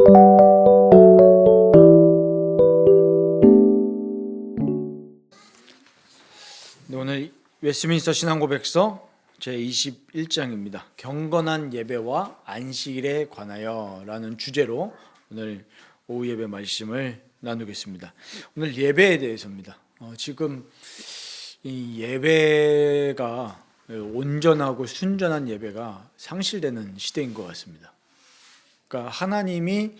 네, 오늘 웨스트민스터 신앙고백서 제21장입니다. 경건한 예배와 안식일에 관하여 라는 주제로 오늘 오후 예배 말씀을 나누겠습니다. 오늘 예배에 대해서입니다. 지금 이 예배가 온전하고 순전한 예배가 상실되는 시대인 것 같습니다. 그러니까 하나님이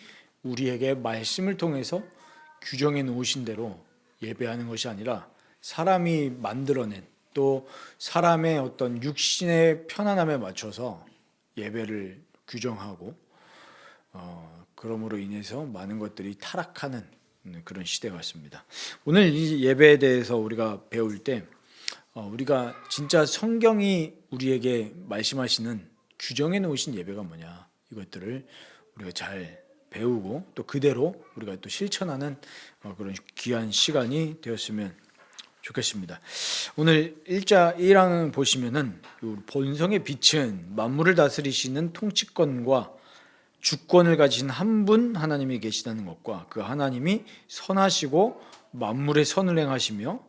우리에게 말씀을 통해서 규정해 놓으신 대로 예배하는 것이 아니라 사람이 만들어낸 또 사람의 어떤 육신의 편안함에 맞춰서 예배를 규정하고 그러므로 인해서 많은 것들이 타락하는 그런 시대 같습니다. 오늘 이 예배에 대해서 우리가 배울 때 우리가 진짜 성경이 우리에게 말씀하시는 규정해 놓으신 예배가 뭐냐, 이것들을 우리가 잘 배우고 또 그대로 우리가 또 실천하는 그런 귀한 시간이 되었으면 좋겠습니다. 오늘 1장 보시면은 본성의 빛은 만물을 다스리시는 통치권과 주권을 가진 한 분 하나님이 계시다는 것과 그 하나님이 선하시고 만물의 선을 행하시며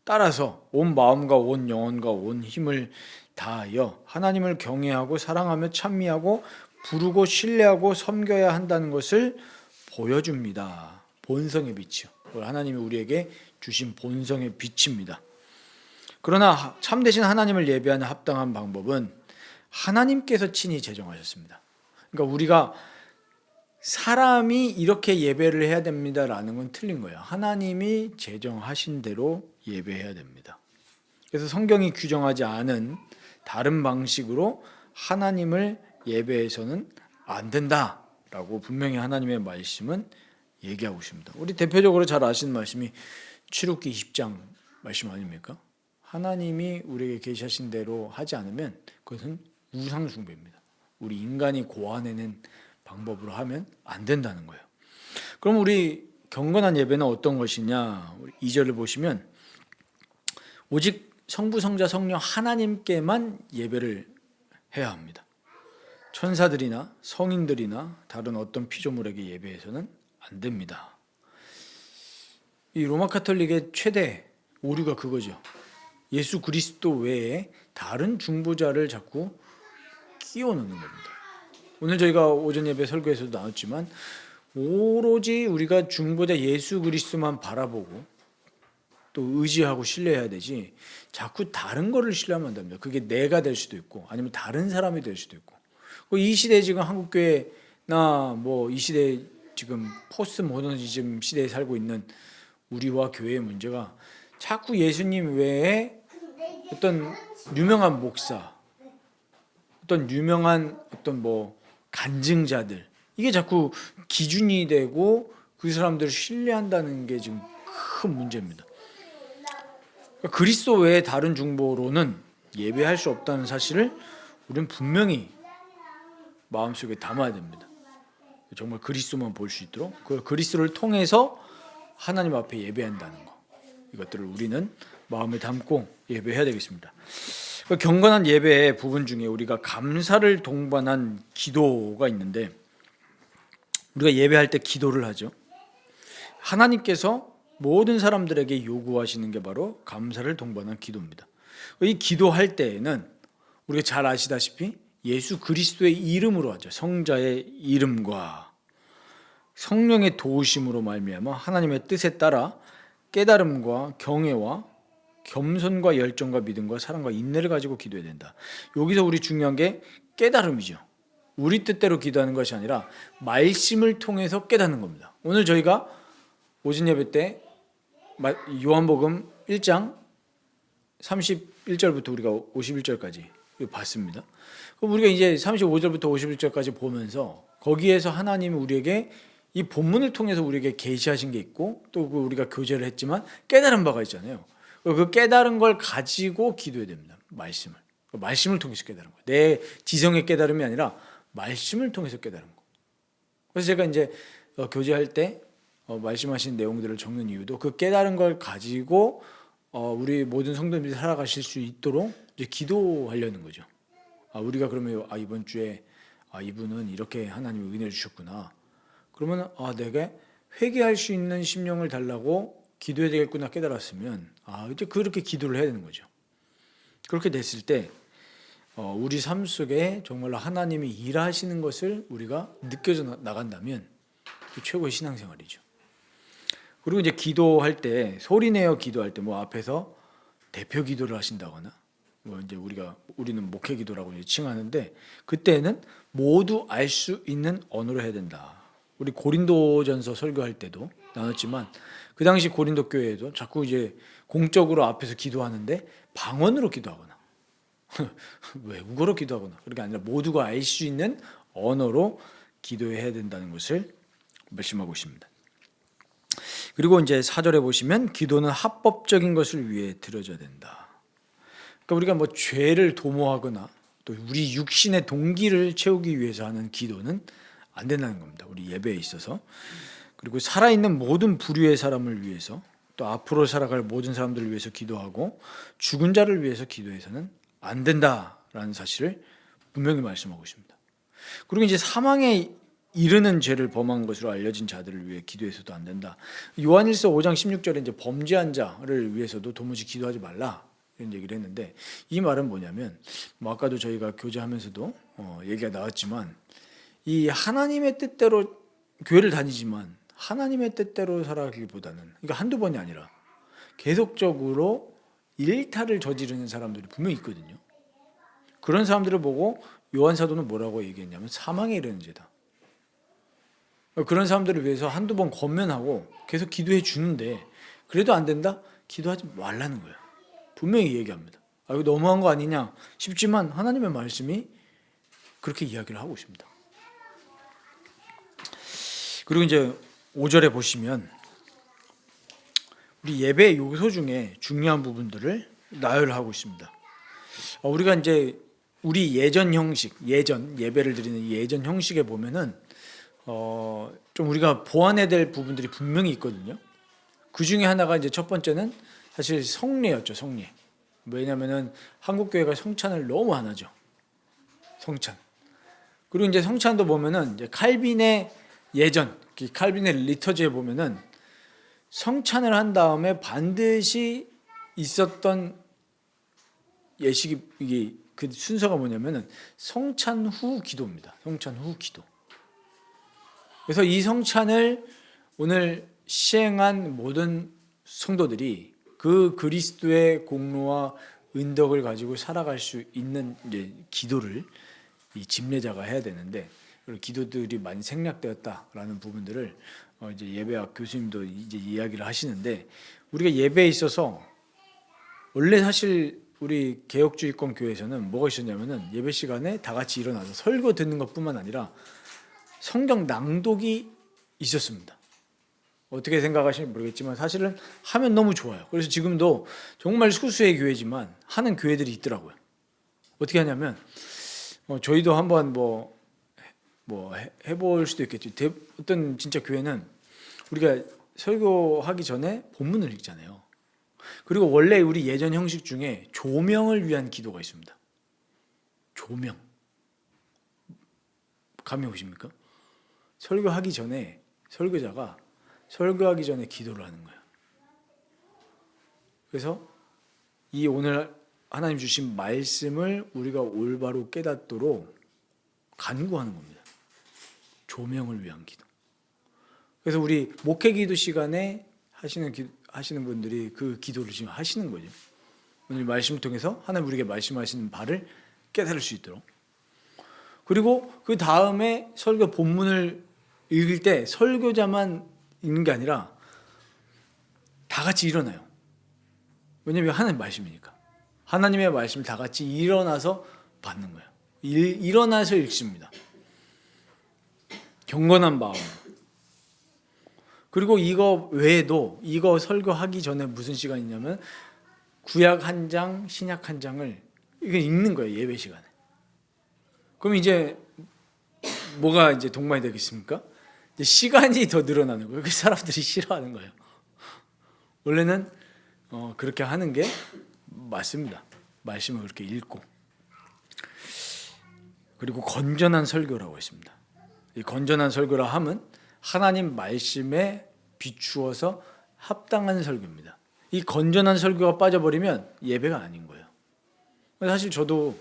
따라서 온 마음과 온 영혼과 온 힘을 다하여 하나님을 경외하고 사랑하며 찬미하고 부르고 신뢰하고 섬겨야 한다는 것을 보여줍니다. 본성의 빛이요. 하나님이 우리에게 주신 본성의 빛입니다. 그러나 참되신 하나님을 예배하는 합당한 방법은 하나님께서 친히 제정하셨습니다. 그러니까 우리가 사람이 이렇게 예배를 해야 됩니다라는 건 틀린 거예요. 하나님이 제정하신 대로 예배해야 됩니다. 그래서 성경이 규정하지 않은 다른 방식으로 하나님을 예배해서는 안 된다라고 분명히 하나님의 말씀은 얘기하고 있습니다. 우리 대표적으로 잘 아시는 말씀이 출애굽기 20장 말씀 아닙니까? 하나님이 우리에게 계시하신 대로 하지 않으면 그것은 우상 숭배입니다. 우리 인간이 고안해낸 방법으로 하면 안 된다는 거예요. 그럼 우리 경건한 예배는 어떤 것이냐? 2절을 보시면 오직 성부, 성자, 성령 하나님께만 예배를 해야 합니다. 천사들이나 성인들이나 다른 어떤 피조물에게 예배해서는 안 됩니다. 이 로마 카톨릭의 최대 오류가 그거죠. 예수 그리스도 외에 다른 중보자를 자꾸 끼워 넣는 겁니다. 오늘 저희가 오전 예배 설교에서도 나왔지만 오로지 우리가 중보자 예수 그리스도만 바라보고 또 의지하고 신뢰해야 되지 자꾸 다른 거를 신뢰하면 안 됩니다. 그게 내가 될 수도 있고 아니면 다른 사람이 될 수도 있고. 이 시대 지금 한국교회나 이 시대 지금 포스트 모더니즘 시대에 살고 있는 우리와 교회의 문제가 자꾸 예수님 외에 어떤 유명한 목사, 어떤 유명한 어떤 간증자들, 이게 자꾸 기준이 되고 그 사람들을 신뢰한다는 게 지금 큰 문제입니다. 그리스도 외에 다른 중보로는 예배할 수 없다는 사실을 우리는 분명히 마음속에 담아야 됩니다. 정말 그리스도만 볼 수 있도록 그 그리스도를 통해서 하나님 앞에 예배한다는 것, 이것들을 우리는 마음에 담고 예배해야 되겠습니다. 경건한 예배의 부분 중에 우리가 감사를 동반한 기도가 있는데, 우리가 예배할 때 기도를 하죠. 하나님께서 모든 사람들에게 요구하시는 게 바로 감사를 동반한 기도입니다. 이 기도할 때에는 우리가 잘 아시다시피 예수 그리스도의 이름으로 하죠. 성자의 이름과 성령의 도우심으로 말미암아 하나님의 뜻에 따라 깨달음과 경외와 겸손과 열정과 믿음과 사랑과 인내를 가지고 기도해야 된다. 여기서 우리 중요한 게 깨달음이죠. 우리 뜻대로 기도하는 것이 아니라 말씀을 통해서 깨닫는 겁니다. 오늘 저희가 오전 예배 때 요한복음 1장 31절부터 우리가 51절까지 봤습니다. 그럼 우리가 이제 35절부터 51절까지 보면서 거기에서 하나님이 우리에게 이 본문을 통해서 우리에게 계시하신 게 있고 또 우리가 교제를 했지만 깨달은 바가 있잖아요. 그 깨달은 걸 가지고 기도해야 됩니다. 말씀을 통해서 깨달은 거예요. 내 지성의 깨달음이 아니라 말씀을 통해서 깨달은 거. 그래서 제가 이제 교제할 때 말씀하신 내용들을 적는 이유도 그 깨달은 걸 가지고 우리 모든 성도님들이 살아가실 수 있도록 이제 기도하려는 거죠. 우리가 그러면 이번 주에 이분은 이렇게 하나님이 은혜를 주셨구나. 그러면 내게 회개할 수 있는 심령을 달라고 기도해야 되겠구나 깨달았으면 이제 그렇게 기도를 해야 되는 거죠. 그렇게 됐을 때 우리 삶 속에 정말로 하나님이 일하시는 것을 우리가 느껴져 나간다면 그 최고의 신앙생활이죠. 그리고 이제 기도할 때 소리내어 기도할 때 뭐 앞에서 대표 기도를 하신다거나 뭐 이제 우리는 목회 기도라고 이제 칭하는데 그때는 모두 알 수 있는 언어로 해야 된다. 우리 고린도전서 설교할 때도 나눴지만 그 당시 고린도 교회에도 자꾸 이제 공적으로 앞에서 기도하는데 방언으로 기도하거나 외국어로 기도하거나 그게 아니라 모두가 알 수 있는 언어로 기도해야 된다는 것을 말씀하고 있습니다. 그리고 이제 4절에 보시면 기도는 합법적인 것을 위해 드려져야 된다. 그러니까 우리가 뭐 죄를 도모하거나 또 우리 육신의 동기를 채우기 위해서 하는 기도는 안 된다는 겁니다. 우리 예배에 있어서. 그리고 살아있는 모든 부류의 사람을 위해서 또 앞으로 살아갈 모든 사람들을 위해서 기도하고 죽은 자를 위해서 기도해서는 안 된다라는 사실을 분명히 말씀하고 있습니다. 그리고 이제 사망에 이르는 죄를 범한 것으로 알려진 자들을 위해 기도해서도 안 된다. 요한일서 5장 16절에 이제 범죄한 자를 위해서도 도무지 기도하지 말라 이런 얘기를 했는데 이 말은 뭐냐면 뭐 아까도 저희가 교제하면서도 얘기가 나왔지만 이 하나님의 뜻대로 교회를 다니지만 하나님의 뜻대로 살아가기보다는 그러니까 한두 번이 아니라 계속적으로 일탈을 저지르는 사람들이 분명히 있거든요. 그런 사람들을 보고 요한 사도는 뭐라고 얘기했냐면 사망에 이르는 죄다. 그런 사람들을 위해서 한두 번 권면하고 계속 기도해 주는데 그래도 안 된다? 기도하지 말라는 거예요. 분명히 얘기합니다. 이거 너무한 거 아니냐 싶지만 하나님의 말씀이 그렇게 이야기를 하고 있습니다. 그리고 이제 5절에 보시면 우리 예배 요소 중에 중요한 부분들을 나열하고 있습니다. 우리가 이제 우리 예전 형식, 예배를 드리는 예전 형식에 보면은 좀 우리가 보완해야 될 부분들이 분명히 있거든요. 그 중에 하나가 이제 첫 번째는 사실 성례였죠, 성례. 왜냐면은 한국 교회가 성찬을 너무 안 하죠. 성찬. 그리고 이제 성찬도 보면은 이제 칼빈의 예전, 칼빈의 리터지에 보면은 성찬을 한 다음에 반드시 있었던 예식이 이게 그 순서가 뭐냐면은 성찬 후 기도입니다. 성찬 후 기도. 그래서 이 성찬을 오늘 시행한 모든 성도들이 그 그리스도의 공로와 은덕을 가지고 살아갈 수 있는 이제 기도를 이 집례자가 해야 되는데 기도들이 많이 생략되었다라는 부분들을 이제 예배학 교수님도 이제 이야기를 하시는데 우리가 예배에 있어서 원래 사실 우리 개혁주의권 교회에서는 뭐가 있었냐면은 예배 시간에 다 같이 일어나서 설교 듣는 것뿐만 아니라 성경 낭독이 있었습니다. 어떻게 생각하시는지 모르겠지만 사실은 하면 너무 좋아요. 그래서 지금도 정말 소수의 교회지만 하는 교회들이 있더라고요. 어떻게 하냐면 저희도 한번 뭐 해볼 수도 있겠죠. 어떤 진짜 교회는 우리가 설교하기 전에 본문을 읽잖아요. 그리고 원래 우리 예전 형식 중에 조명을 위한 기도가 있습니다. 조명. 감이 오십니까? 설교하기 전에 설교자가 설교하기 전에 기도를 하는 거예요. 그래서 이 오늘 하나님 주신 말씀을 우리가 올바로 깨닫도록 간구하는 겁니다. 조명을 위한 기도. 그래서 우리 목회 기도 시간에 하시는 분들이 그 기도를 지금 하시는 거죠. 오늘 말씀을 통해서 하나님 우리에게 말씀하시는 바를 깨달을 수 있도록. 그리고 그 다음에 설교 본문을 읽을 때 설교자만 읽는 게 아니라 다 같이 일어나요. 왜냐하면 하나님 말씀이니까. 하나님의 말씀을 다 같이 일어나서 받는 거예요. 일어나서 읽습니다. 경건한 마음. 그리고 이거 외에도 이거 설교하기 전에 무슨 시간이 있냐면 구약 한 장, 신약 한 장을 이거 읽는 거예요. 예배 시간에. 그럼 이제 뭐가 이제 동반이 되겠습니까? 이제 시간이 더 늘어나는 거예요. 그 사람들이 싫어하는 거예요. 원래는 그렇게 하는 게 맞습니다. 말씀을 그렇게 읽고. 그리고 건전한 설교라고 했습니다. 이 건전한 설교라 함은 하나님 말씀에 비추어서 합당한 설교입니다. 이 건전한 설교가 빠져버리면 예배가 아닌 거예요. 사실 저도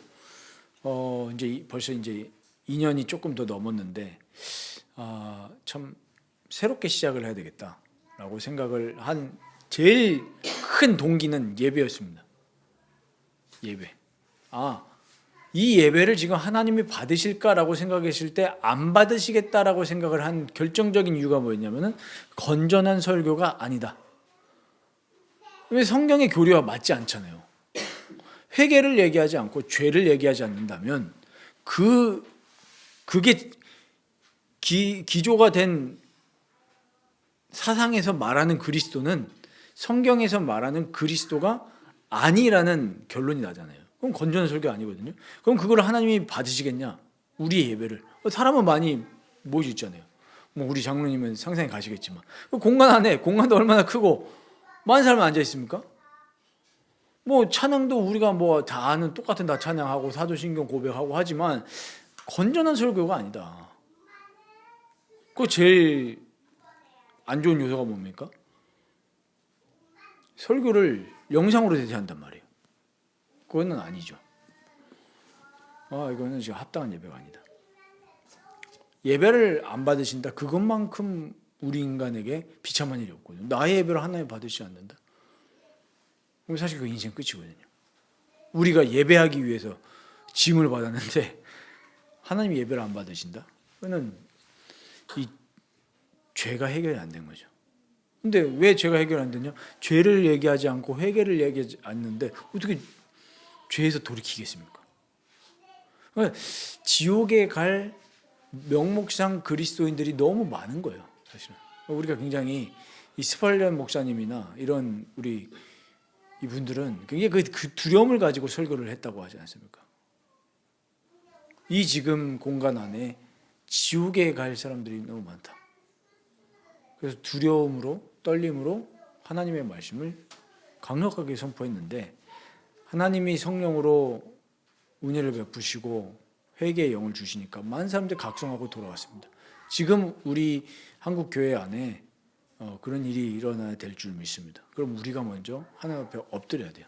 이제 벌써 이제 2년이 조금 더 넘었는데 참 새롭게 시작을 해야 되겠다라고 생각을 한 제일 큰 동기는 예배였습니다. 예배. 이 예배를 지금 하나님이 받으실까라고 생각했을 때 안 받으시겠다라고 생각을 한 결정적인 이유가 뭐였냐면은 건전한 설교가 아니다. 왜 성경의 교리와 맞지 않잖아요. 회개를 얘기하지 않고 죄를 얘기하지 않는다면 그게 기조가 된 사상에서 말하는 그리스도는 성경에서 말하는 그리스도가 아니라는 결론이 나잖아요. 그럼 건전한 설교 아니거든요. 그럼 그걸 하나님이 받으시겠냐? 우리의 예배를. 사람은 많이 모이고 있잖아요. 뭐 우리 장로님은 상상이 가시겠지만 공간 안에 공간도 얼마나 크고 많은 사람이 앉아 있습니까? 뭐 찬양도 우리가 뭐 다 아는 똑같은 다 찬양하고 사도신경 고백하고 하지만 건전한 설교가 아니다. 그 제일 안 좋은 요소가 뭡니까? 설교를 영상으로 대체한단 말이에요. 그거는 아니죠. 이거는 지금 합당한 예배가 아니다. 예배를 안 받으신다. 그것만큼 우리 인간에게 비참한 일이 없거든요. 나의 예배를 하나님 받으시지 않는다. 그럼 사실 그 인생 끝이거든요. 우리가 예배하기 위해서 짐을 받았는데 하나님이 예배를 안 받으신다? 그거는 이 죄가 해결이 안 된 거죠. 근데 왜 죄가 해결 안 되냐? 죄를 얘기하지 않고 회개를 얘기하지 않는데 어떻게 죄에서 돌이키겠습니까? 그러니까 지옥에 갈 명목상 그리스도인들이 너무 많은 거예요. 사실은 우리가 굉장히 이 스팔련 목사님이나 이런 우리 이분들은 굉장히 그 두려움을 가지고 설교를 했다고 하지 않습니까? 이 지금 공간 안에 지옥에 갈 사람들이 너무 많다. 그래서 두려움으로 떨림으로 하나님의 말씀을 강력하게 선포했는데 하나님이 성령으로 은혜를 베푸시고 회개의 영을 주시니까 많은 사람들이 각성하고 돌아왔습니다. 지금 우리 한국 교회 안에 그런 일이 일어나야 될 줄 믿습니다. 그럼 우리가 먼저 하나님 앞에 엎드려야 돼요.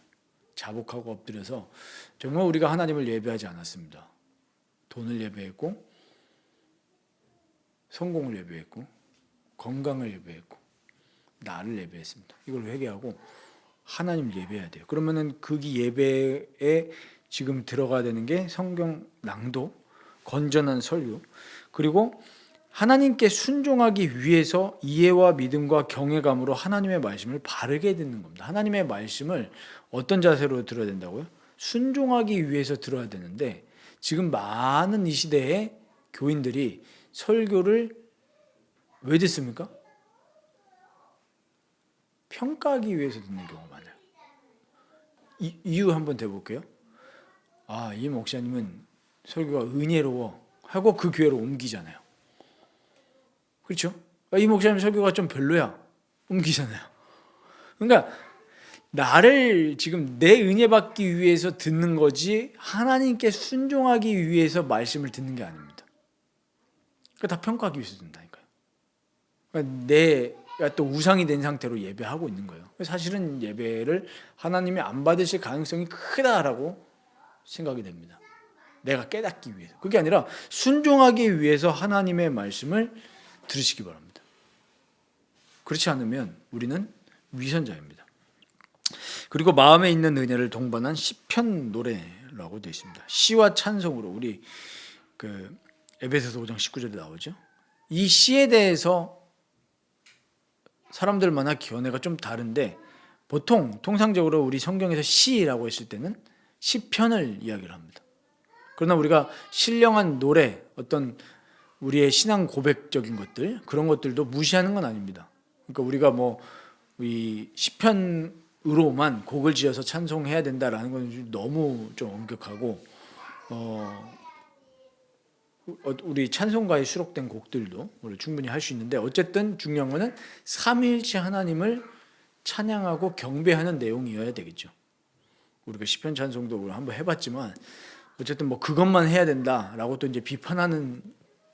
자복하고 엎드려서 정말 우리가 하나님을 예배하지 않았습니다. 돈을 예배했고 성공을 예배했고 건강을 예배했고 나를 예배했습니다. 이걸 회개하고 하나님을 예배해야 돼요. 그러면은 그 예배에 지금 들어가야 되는 게 성경 낭독, 건전한 설교, 그리고 하나님께 순종하기 위해서 이해와 믿음과 경외감으로 하나님의 말씀을 바르게 듣는 겁니다. 하나님의 말씀을 어떤 자세로 들어야 된다고요? 순종하기 위해서 들어야 되는데 지금 많은 이 시대에 교인들이 설교를 왜 듣습니까? 평가하기 위해서 듣는 경우가 많아요. 이유 한번 대볼게요. 이 목사님은 설교가 은혜로워 하고 그 교회로 옮기잖아요. 그렇죠? 이 목사님 설교가 좀 별로야. 옮기잖아요. 그러니까 나를 지금 내 은혜 받기 위해서 듣는 거지 하나님께 순종하기 위해서 말씀을 듣는 게 아닙니다. 그러니까 다 평가하기 위해서 듣는다니까요. 그러니까 내가 또 우상이 된 상태로 예배하고 있는 거예요. 사실은 예배를 하나님이 안 받으실 가능성이 크다라고 생각이 됩니다. 내가 깨닫기 위해서. 그게 아니라 순종하기 위해서 하나님의 말씀을 들으시기 바랍니다. 그렇지 않으면 우리는 위선자입니다. 그리고 마음에 있는 은혜를 동반한 시편 노래라고 되어 있습니다. 시와 찬송으로 우리 그 에베소서 5장 19절에 나오죠. 이 시에 대해서 사람들마다 견해가 좀 다른데 보통 통상적으로 우리 성경에서 시라고 했을 때는 시편을 이야기를 합니다. 그러나 우리가 신령한 노래, 어떤 우리의 신앙 고백적인 것들, 그런 것들도 무시하는 건 아닙니다. 그러니까 우리가 뭐 이 시편으로만 곡을 지어서 찬송해야 된다라는 건 너무 좀 엄격하고 우리 찬송가에 수록된 곡들도 우리 충분히 할 수 있는데 어쨌든 중요한 거는 삼위일체 하나님을 찬양하고 경배하는 내용이어야 되겠죠. 우리가 시편 찬송도 한번 해봤지만 어쨌든 뭐 그것만 해야 된다라고 또 이제 비판하는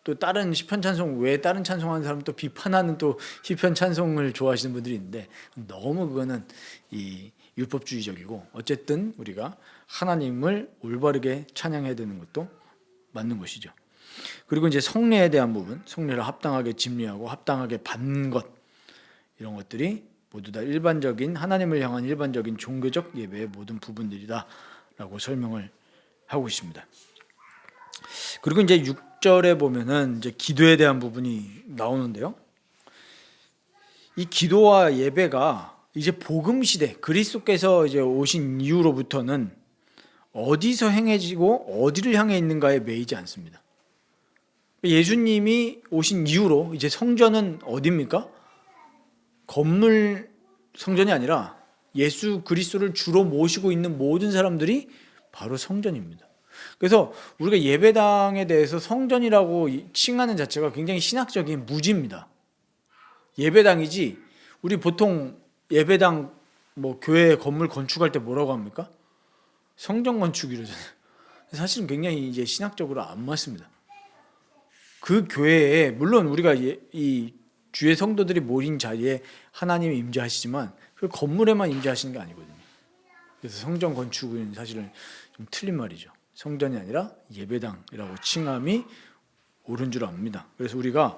또 다른 시편 찬송 외에 다른 찬송하는 사람 또 비판하는 또 시편 찬송을 좋아하시는 분들이 있는데 너무 그거는 이 율법주의적이고 어쨌든 우리가 하나님을 올바르게 찬양해야 되는 것도 맞는 것이죠. 그리고 이제 성례에 대한 부분, 성례를 합당하게 집례하고 합당하게 받는 것 이런 것들이 모두 다 일반적인 하나님을 향한 일반적인 종교적 예배의 모든 부분들이다라고 설명을 하고 있습니다. 그리고 이제 6절에 보면은 이제 기도에 대한 부분이 나오는데요. 이 기도와 예배가 이제 복음 시대 그리스도께서 이제 오신 이후로부터는 어디서 행해지고 어디를 향해 있는가에 매이지 않습니다. 예수님이 오신 이후로 이제 성전은 어디입니까? 건물 성전이 아니라 예수 그리스도를 주로 모시고 있는 모든 사람들이 바로 성전입니다. 그래서 우리가 예배당에 대해서 성전이라고 칭하는 자체가 굉장히 신학적인 무지입니다. 예배당이지 우리 보통 예배당 뭐 교회 건물 건축할 때 뭐라고 합니까? 성전 건축 이러잖아요. 사실은 굉장히 이제 신학적으로 안 맞습니다. 그 교회에 물론 우리가 이 주의 성도들이 모인 자리에 하나님이 임재하시지만 그 건물에만 임재하시는 게 아니거든요. 그래서 성전 건축은 사실은 좀 틀린 말이죠. 성전이 아니라 예배당이라고 칭함이 옳은 줄 압니다. 그래서 우리가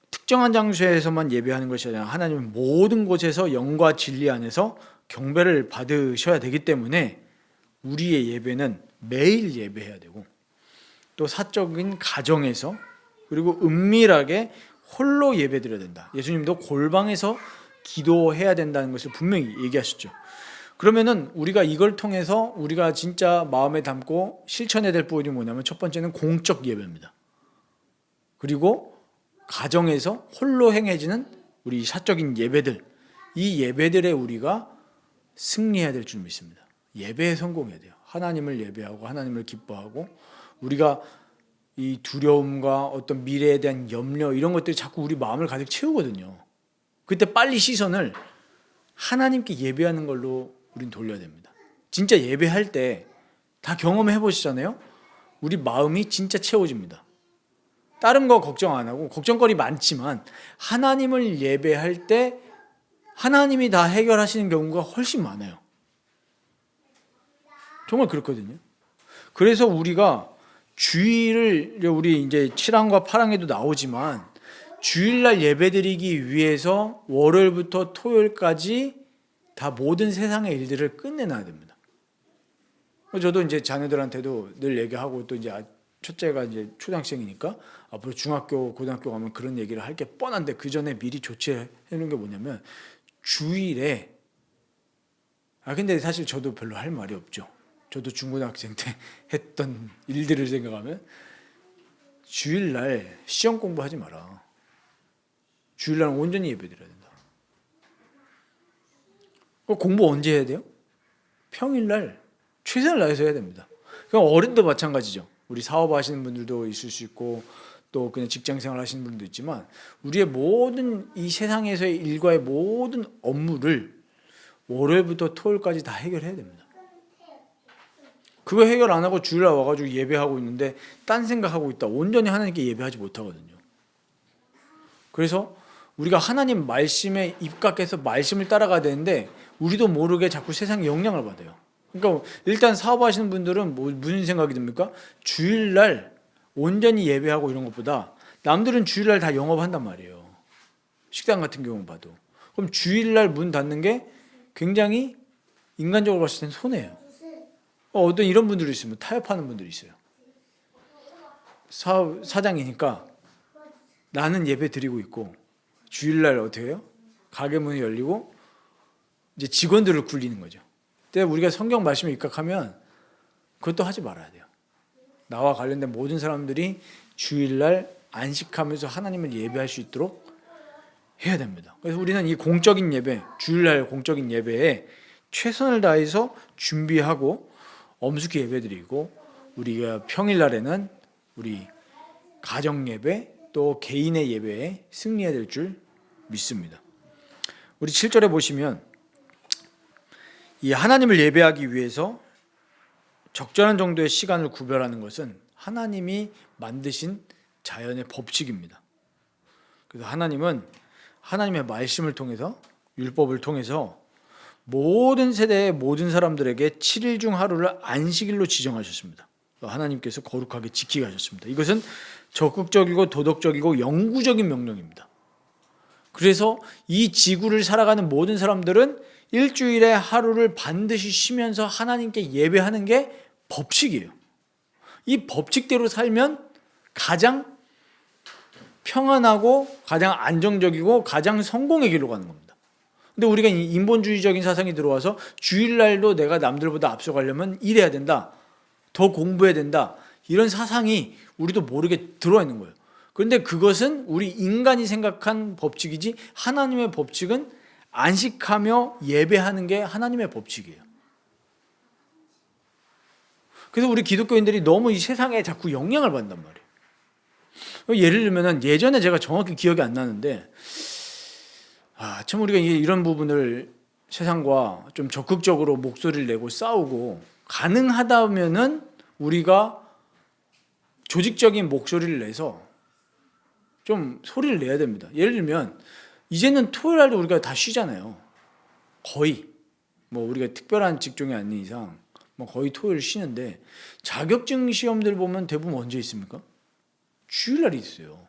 특정한 장소에서만 예배하는 것이 아니라 하나님은 모든 곳에서 영과 진리 안에서 경배를 받으셔야 되기 때문에 우리의 예배는 매일 예배해야 되고 또 사적인 가정에서 그리고 은밀하게 홀로 예배드려야 된다. 예수님도 골방에서 기도해야 된다는 것을 분명히 얘기하셨죠. 그러면은 우리가 이걸 통해서 우리가 진짜 마음에 담고 실천해야 될 부분이 뭐냐면 첫 번째는 공적 예배입니다. 그리고 가정에서 홀로 행해지는 우리 사적인 예배들, 이 예배들에 우리가 승리해야 될 줄 믿습니다. 예배에 성공해야 돼요. 하나님을 예배하고 하나님을 기뻐하고 우리가 이 두려움과 어떤 미래에 대한 염려 이런 것들이 자꾸 우리 마음을 가득 채우거든요. 그때 빨리 시선을 하나님께 예배하는 걸로 우린 돌려야 됩니다. 진짜 예배할 때 다 경험해 보시잖아요. 우리 마음이 진짜 채워집니다. 다른 거 걱정 안 하고 걱정거리 많지만 하나님을 예배할 때 하나님이 다 해결하시는 경우가 훨씬 많아요. 정말 그렇거든요. 그래서 우리가 주일을 우리 이제 7항과 8항에도 나오지만 주일날 예배드리기 위해서 월요일부터 토요일까지 다 모든 세상의 일들을 끝내놔야 됩니다. 저도 이제 자녀들한테도 늘 얘기하고 또 이제 첫째가 이제 초등학생이니까 앞으로 중학교, 고등학교 가면 그런 얘기를 할 게 뻔한데 그 전에 미리 조치해 놓은 게 뭐냐면 주일에 근데 사실 저도 별로 할 말이 없죠. 저도 중고등학생 때 했던 일들을 생각하면 주일날 시험 공부하지 마라. 주일날 온전히 예배드려야 된다. 공부 언제 해야 돼요? 평일날 최선을 다해서 해야 됩니다. 그럼 어른도 마찬가지죠. 우리 사업하시는 분들도 있을 수 있고 또 그냥 직장생활 하시는 분들도 있지만 우리의 모든 이 세상에서의 일과의 모든 업무를 월요일부터 토요일까지 다 해결해야 됩니다. 그거 해결 안 하고 주일날 와가지고 예배하고 있는데 딴 생각하고 있다. 온전히 하나님께 예배하지 못하거든요. 그래서 우리가 하나님 말씀에 입각해서 말씀을 따라가야 되는데 우리도 모르게 자꾸 세상에 영향을 받아요. 그러니까 일단 사업하시는 분들은 무슨 생각이 듭니까? 주일날 온전히 예배하고 이런 것보다 남들은 주일날 다 영업한단 말이에요. 식당 같은 경우 봐도. 그럼 주일날 문 닫는 게 굉장히 인간적으로 봤을 땐 손해예요. 어떤 이런 분들이 있으면 타협하는 분들이 있어요. 사장이니까 나는 예배 드리고 있고 주일날 어떻게 해요? 가게 문이 열리고 이제 직원들을 굴리는 거죠. 근데 우리가 성경 말씀에 입각하면 그것도 하지 말아야 돼요. 나와 관련된 모든 사람들이 주일날 안식하면서 하나님을 예배할 수 있도록 해야 됩니다. 그래서 우리는 이 공적인 예배, 주일날 공적인 예배에 최선을 다해서 준비하고 엄숙히 예배드리고 우리가 평일날에는 우리 가정 예배 또 개인의 예배에 승리해야 될 줄 믿습니다. 우리 7절에 보시면 이 하나님을 예배하기 위해서 적절한 정도의 시간을 구별하는 것은 하나님이 만드신 자연의 법칙입니다. 그래서 하나님은 하나님의 말씀을 통해서, 율법을 통해서 모든 세대의 모든 사람들에게 7일 중 하루를 안식일로 지정하셨습니다. 하나님께서 거룩하게 지키게 하셨습니다. 이것은 적극적이고 도덕적이고 영구적인 명령입니다. 그래서 이 지구를 살아가는 모든 사람들은 일주일에 하루를 반드시 쉬면서 하나님께 예배하는 게 법칙이에요. 이 법칙대로 살면 가장 평안하고 가장 안정적이고 가장 성공의 길로 가는 겁니다. 근데 우리가 인본주의적인 사상이 들어와서 주일날도 내가 남들보다 앞서가려면 일해야 된다, 더 공부해야 된다, 이런 사상이 우리도 모르게 들어와 있는 거예요. 그런데 그것은 우리 인간이 생각한 법칙이지, 하나님의 법칙은 안식하며 예배하는 게 하나님의 법칙이에요. 그래서 우리 기독교인들이 너무 이 세상에 자꾸 영향을 받는단 말이에요. 예를 들면 예전에 제가 정확히 기억이 안 나는데, 참 우리가 이런 부분을 세상과 좀 적극적으로 목소리를 내고 싸우고, 가능하다면은 우리가 조직적인 목소리를 내서 좀 소리를 내야 됩니다. 예를 들면 이제는 토요일 날도 우리가 다 쉬잖아요. 거의 뭐 우리가 특별한 직종이 아닌 이상 뭐 거의 토요일 쉬는데, 자격증 시험들 보면 대부분 언제 있습니까? 주일날이 있어요.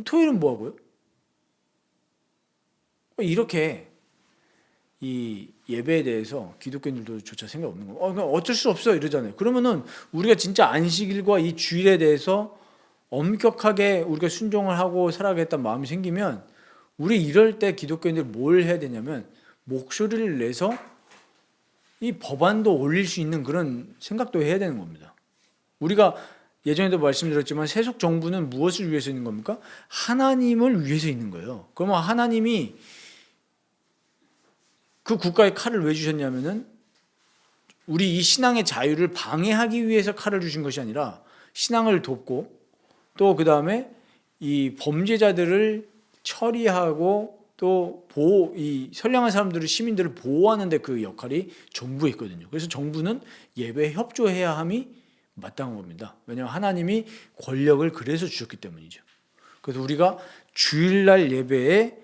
토요일은 뭐 하고요? 이렇게 이 예배에 대해서 기독교인들도 조차 생각 없는 거예요. 그러니까 어쩔 수 없어 이러잖아요. 그러면은 우리가 진짜 안식일과 이 주일에 대해서 엄격하게 우리가 순종을 하고 살아가겠다는 마음이 생기면, 우리 이럴 때 기독교인들 뭘 해야 되냐면 목소리를 내서 이 법안도 올릴 수 있는 그런 생각도 해야 되는 겁니다. 우리가 예전에도 말씀드렸지만 세속 정부는 무엇을 위해서 있는 겁니까? 하나님을 위해서 있는 거예요. 그러면 하나님이 그 국가에 칼을 왜 주셨냐면은 우리 이 신앙의 자유를 방해하기 위해서 칼을 주신 것이 아니라 신앙을 돕고, 또 그 다음에 이 범죄자들을 처리하고 또 이 선량한 사람들을, 시민들을 보호하는 데 그 역할이 정부에 있거든요. 그래서 정부는 예배에 협조해야 함이 마땅한 겁니다. 왜냐하면 하나님이 권력을 그래서 주셨기 때문이죠. 그래서 우리가 주일날 예배에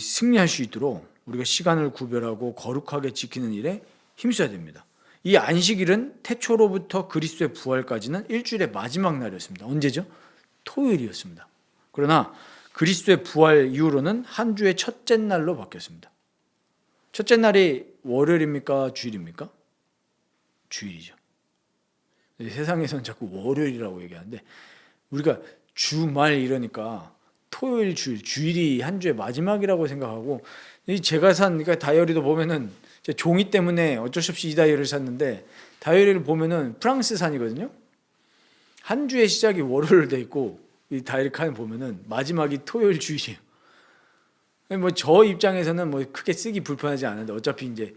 승리할 수 있도록 우리가 시간을 구별하고 거룩하게 지키는 일에 힘써야 됩니다. 이 안식일은 태초로부터 그리스도의 부활까지는 일주일의 마지막 날이었습니다. 언제죠? 토요일이었습니다. 그러나 그리스도의 부활 이후로는 한 주의 첫째 날로 바뀌었습니다. 첫째 날이 월요일입니까? 주일입니까? 주일이죠. 세상에서는 자꾸 월요일이라고 얘기하는데, 우리가 주말 이러니까 토요일, 주일이 한 주의 마지막이라고 생각하고, 제가 산 그러니까 다이어리도 보면은 제 종이 때문에 어쩔 수 없이 이 다이어리를 샀는데, 다이어리를 보면은 프랑스산이거든요. 한 주의 시작이 월요일 돼 있고, 이 다이어리 칸을 보면은 마지막이 토요일, 주일이에요. 뭐 저 입장에서는 뭐 크게 쓰기 불편하지 않은데, 어차피 이제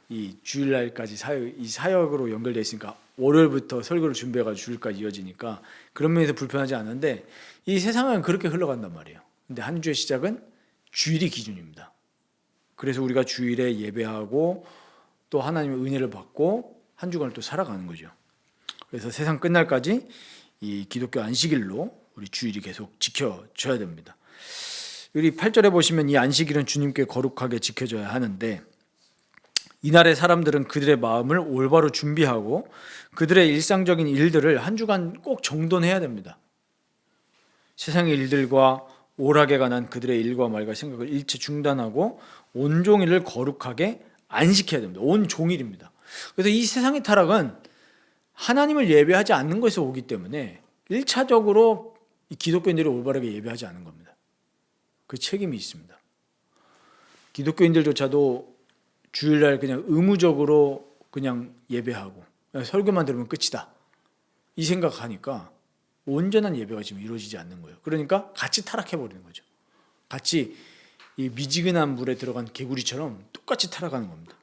이 주일날까지 이 사역으로 연결돼 있으니까 월요일부터 설교를 준비해가지고 주일까지 이어지니까 그런 면에서 불편하지 않은데, 이 세상은 그렇게 흘러간단 말이에요. 근데 한 주의 시작은 주일이 기준입니다. 그래서 우리가 주일에 예배하고 또 하나님의 은혜를 받고 한 주간을 또 살아가는 거죠. 그래서 세상 끝날까지 이 기독교 안식일로 우리 주일이 계속 지켜져야 됩니다. 우리 8절에 보시면 이 안식일은 주님께 거룩하게 지켜져야 하는데, 이날의 사람들은 그들의 마음을 올바로 준비하고 그들의 일상적인 일들을 한 주간 꼭 정돈해야 됩니다. 세상의 일들과 오락에 관한 그들의 일과 말과 생각을 일체 중단하고 온종일을 거룩하게 안식해야 됩니다. 온종일입니다. 그래서 이 세상의 타락은 하나님을 예배하지 않는 것에서 오기 때문에 1차적으로 이 기독교인들이 올바르게 예배하지 않는 겁니다. 그 책임이 있습니다. 기독교인들조차도 주일날 그냥 의무적으로 그냥 예배하고 그냥 설교만 들으면 끝이다, 이 생각하니까 온전한 예배가 지금 이루어지지 않는 거예요. 그러니까 같이 타락해버리는 거죠. 같이 이 미지근한 물에 들어간 개구리처럼 똑같이 타락하는 겁니다.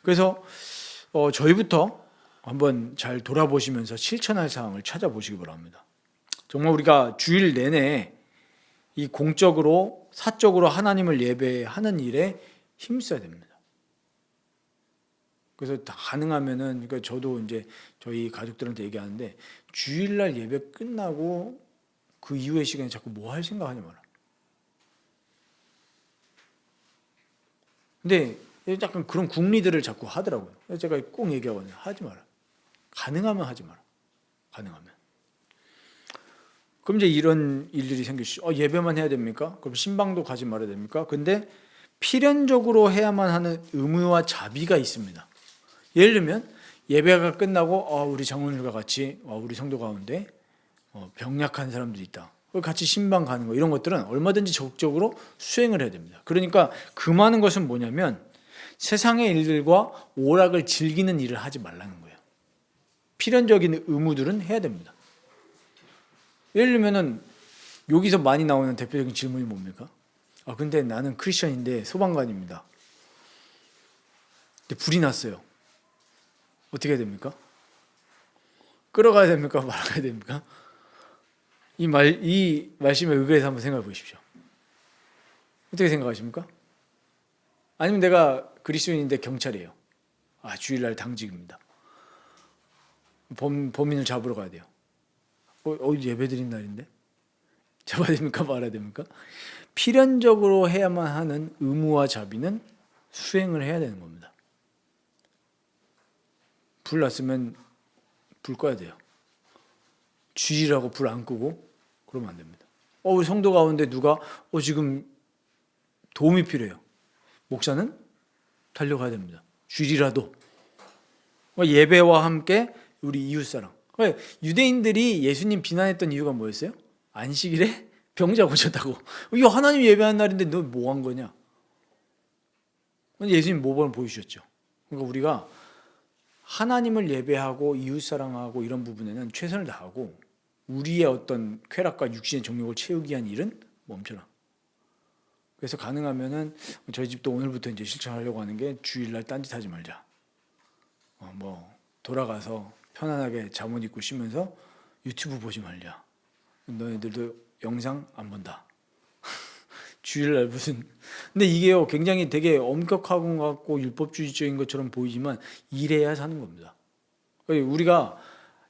그래서 저희부터 한번 잘 돌아보시면서 실천할 사항을 찾아보시기 바랍니다. 정말 우리가 주일 내내 이 공적으로 사적으로 하나님을 예배하는 일에 힘써야 됩니다. 그래서 다 가능하면은, 그러니까 저도 이제 저희 가족들한테 얘기하는데, 주일날 예배 끝나고 그 이후의 시간에 자꾸 뭐 할 생각하지 마라. 근데 약간 그런 궁리들을 자꾸 하더라고요. 그래서 제가 꼭 얘기하거든요. 하지 마라. 가능하면 하지 마라. 가능하면. 그럼 이제 이런 일들이 생기시죠. 예배만 해야 됩니까? 그럼 신방도 가지 말아야 됩니까? 근데 필연적으로 해야만 하는 의무와 자비가 있습니다. 예를 들면 예배가 끝나고 우리 장로님과 같이 우리 성도 가운데 병약한 사람들이 있다. 같이 신방 가는 거, 이런 것들은 얼마든지 적극적으로 수행을 해야 됩니다. 그러니까 금하는 것은 뭐냐면 세상의 일들과 오락을 즐기는 일을 하지 말라는 거예요. 필연적인 의무들은 해야 됩니다. 예를 들면은 여기서 많이 나오는 대표적인 질문이 뭡니까? 근데 나는 크리스천인데 소방관입니다. 근데 불이 났어요. 어떻게 해야 됩니까? 끌어가야 됩니까? 말아가야 됩니까? 이 말씀에 의거해서 한번 생각해 보십시오. 어떻게 생각하십니까? 아니면 내가 그리스도인인데 경찰이에요. 주일날 당직입니다. 범인을 잡으러 가야 돼요. 예배 드린 날인데? 잡아야 됩니까? 말아야 됩니까? 필연적으로 해야만 하는 의무와 자비는 수행을 해야 되는 겁니다. 불 났으면 불 꺼야 돼요. 주일이라고 불 안 끄고 그러면 안 됩니다. 우리 성도 가운데 누가 지금 도움이 필요해요. 목사는 달려가야 됩니다. 주일이라도. 예배와 함께 우리 이웃사랑. 유대인들이 예수님 비난했던 이유가 뭐였어요? 안식일에 병자 고쳤다고. 이거 하나님 예배하는 날인데 너 뭐 한 거냐? 예수님 모범을 보여주셨죠. 그러니까 우리가 하나님을 예배하고 이웃사랑하고 이런 부분에는 최선을 다하고 우리의 어떤 쾌락과 육신의 정욕을 채우기 위한 일은 멈춰라. 그래서 가능하면은 저희 집도 오늘부터 이제 실천하려고 하는 게 주일날 딴짓하지 말자. 돌아가서 편안하게 잠옷 입고 쉬면서 유튜브 보지 말자. 너희들도 영상 안 본다. 주일날 무슨. 근데 이게요, 굉장히 되게 엄격하고 같고 율법주의적인 것처럼 보이지만 이래야 사는 겁니다. 우리가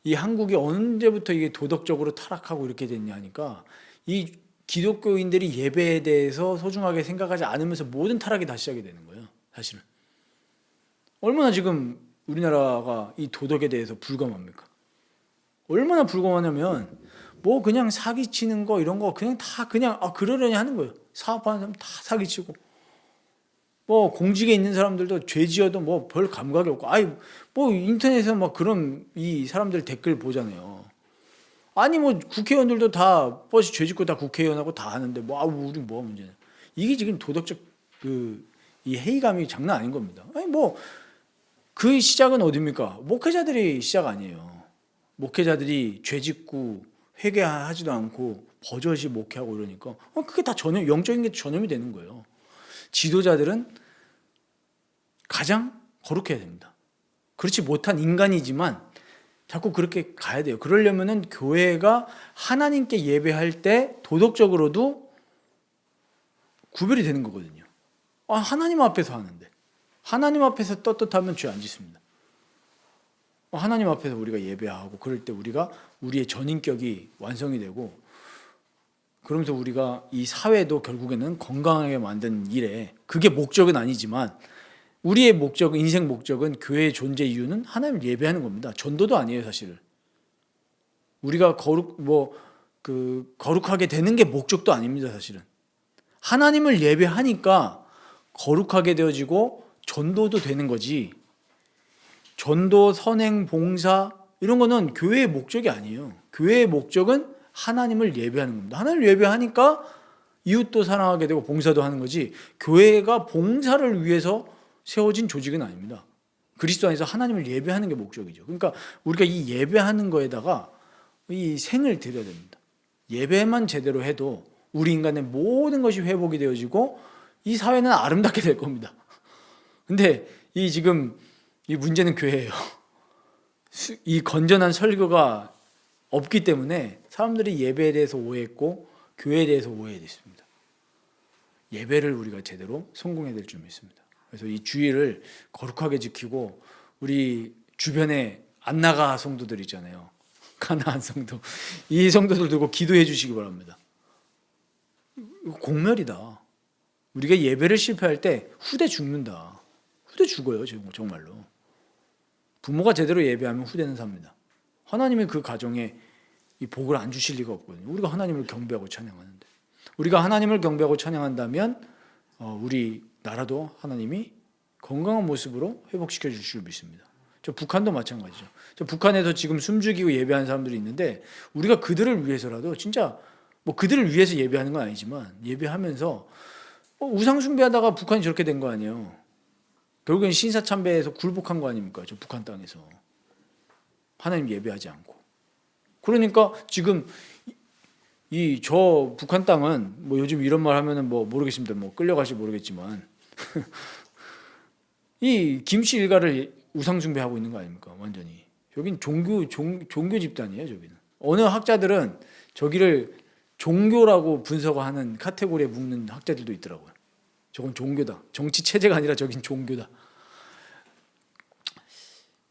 이 한국이 언제부터 이게 도덕적으로 타락하고 이렇게 됐냐 하니까 이 기독교인들이 예배에 대해서 소중하게 생각하지 않으면서 모든 타락이 다 시작이 되는 거예요. 사실은 얼마나 지금 우리나라가 이 도덕에 대해서 불감합니까? 얼마나 불감하냐면 그냥 사기치는 거 이런 거 그냥 다 그러려니 하는 거예요. 사업하는 사람 다 사기치고 공직에 있는 사람들도 죄 지어도 별 감각이 없고 인터넷에서 그런 이 사람들 댓글 보잖아요. 국회의원들도 다 버스 죄 짓고 다 국회의원하고 다 하는데 우리 뭐가 문제냐. 이게 지금 도덕적 이 회의감이 장난 아닌 겁니다. 그 시작은 어디입니까? 목회자들이 시작 아니에요. 목회자들이 죄 짓고 회개하지도 않고 버젓이 목회하고 이러니까 그게 다 영적인 게 전염이 되는 거예요. 지도자들은 가장 거룩해야 됩니다. 그렇지 못한 인간이지만 자꾸 그렇게 가야 돼요. 그러려면은 교회가 하나님께 예배할 때 도덕적으로도 구별이 되는 거거든요. 하나님 앞에서 하는데 하나님 앞에서 떳떳하면 죄 안 짓습니다. 하나님 앞에서 우리가 예배하고 그럴 때 우리가 우리의 전인격이 완성이 되고 그러면서 우리가 이 사회도 결국에는 건강하게 만드는 일에 그게 목적은 아니지만 우리의 목적은 인생 목적은 교회의 존재 이유는 하나님을 예배하는 겁니다. 전도도 아니에요, 사실은. 우리가 거룩하게 되는 게 목적도 아닙니다, 사실은. 하나님을 예배하니까 거룩하게 되어지고 전도도 되는 거지. 전도, 선행, 봉사 이런 거는 교회의 목적이 아니에요. 교회의 목적은 하나님을 예배하는 겁니다. 하나님을 예배하니까 이웃도 사랑하게 되고 봉사도 하는 거지 교회가 봉사를 위해서 세워진 조직은 아닙니다. 그리스도 안에서 하나님을 예배하는 게 목적이죠. 그러니까 우리가 이 예배하는 거에다가 이 생을 드려야 됩니다. 예배만 제대로 해도 우리 인간의 모든 것이 회복이 되어지고 이 사회는 아름답게 될 겁니다. 근데 지금 이 문제는 교회예요. 이 건전한 설교가 없기 때문에 사람들이 예배에 대해서 오해했고 교회에 대해서 오해했습니다. 예배를 우리가 제대로 성공해야 될 줄 믿습니다. 그래서 이 주일을 거룩하게 지키고 우리 주변에 안나가 성도들 있잖아요. 가나안 성도. 이 성도들 두고 기도해 주시기 바랍니다. 이거 공멸이다. 우리가 예배를 실패할 때 후대 죽는다. 후대 죽어요, 정말로. 부모가 제대로 예배하면 후대는 삽니다. 하나님이 그 가정에 이 복을 안 주실 리가 없거든요. 우리가 하나님을 경배하고 찬양하는데, 우리가 하나님을 경배하고 찬양한다면 우리 나라도 하나님이 건강한 모습으로 회복시켜 주실 줄 믿습니다. 저 북한도 마찬가지죠. 저 북한에서 지금 숨죽이고 예배하는 사람들이 있는데, 우리가 그들을 위해서라도 진짜 뭐 그들을 위해서 예배하는 건 아니지만 예배하면서 우상 숭배하다가 북한이 저렇게 된 거 아니에요. 결국엔 신사참배에서 굴복한 거 아닙니까? 저 북한 땅에서 하나님 예배하지 않고. 그러니까 지금 이 저 북한 땅은 뭐 요즘 이런 말 하면은 뭐 모르겠습니다. 뭐 끌려갈지 모르겠지만 이 김씨 일가를 우상 숭배하고 있는 거 아닙니까? 완전히. 여긴 종교 집단이에요. 저기는. 어느 학자들은 저기를 종교라고 분석하는 카테고리에 묶는 학자들도 있더라고요. 저건 종교다. 정치 체제가 아니라 저긴 종교다.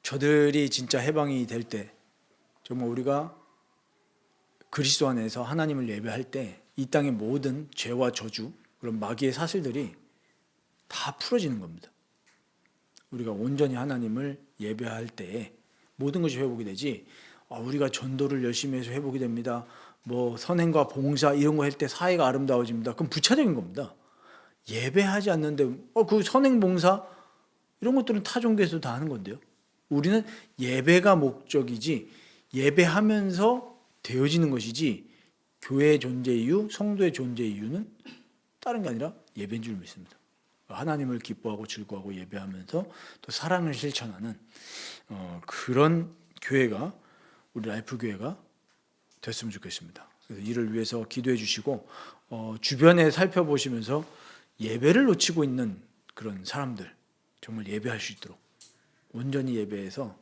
저들이 진짜 해방이 될 때, 정말 우리가 그리스도 안에서 하나님을 예배할 때 이 땅의 모든 죄와 저주, 그런 마귀의 사슬들이 다 풀어지는 겁니다. 우리가 온전히 하나님을 예배할 때에 모든 것이 회복이 되지, 우리가 전도를 열심히 해서 회복이 됩니다, 뭐 선행과 봉사 이런 거 할 때 사회가 아름다워집니다. 그럼 부차적인 겁니다. 예배하지 않는데 그 선행 봉사 이런 것들은 타 종교에서도 다 하는 건데요. 우리는 예배가 목적이지, 예배하면서 되어지는 것이지, 교회의 존재 이유, 성도의 존재 이유는 다른 게 아니라 예배인 줄 믿습니다. 하나님을 기뻐하고 즐거워하고 예배하면서 또 사랑을 실천하는 그런 교회가, 우리 라이프 교회가 됐으면 좋겠습니다. 그래서 이를 위해서 기도해 주시고, 주변에 살펴보시면서 예배를 놓치고 있는 그런 사람들 정말 예배할 수 있도록 온전히 예배해서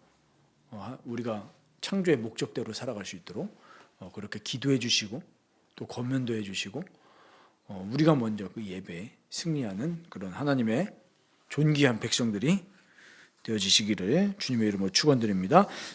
우리가 창조의 목적대로 살아갈 수 있도록 그렇게 기도해 주시고 또 권면도 해 주시고, 우리가 먼저 그 예배에 승리하는 그런 하나님의 존귀한 백성들이 되어지시기를 주님의 이름으로 축원드립니다.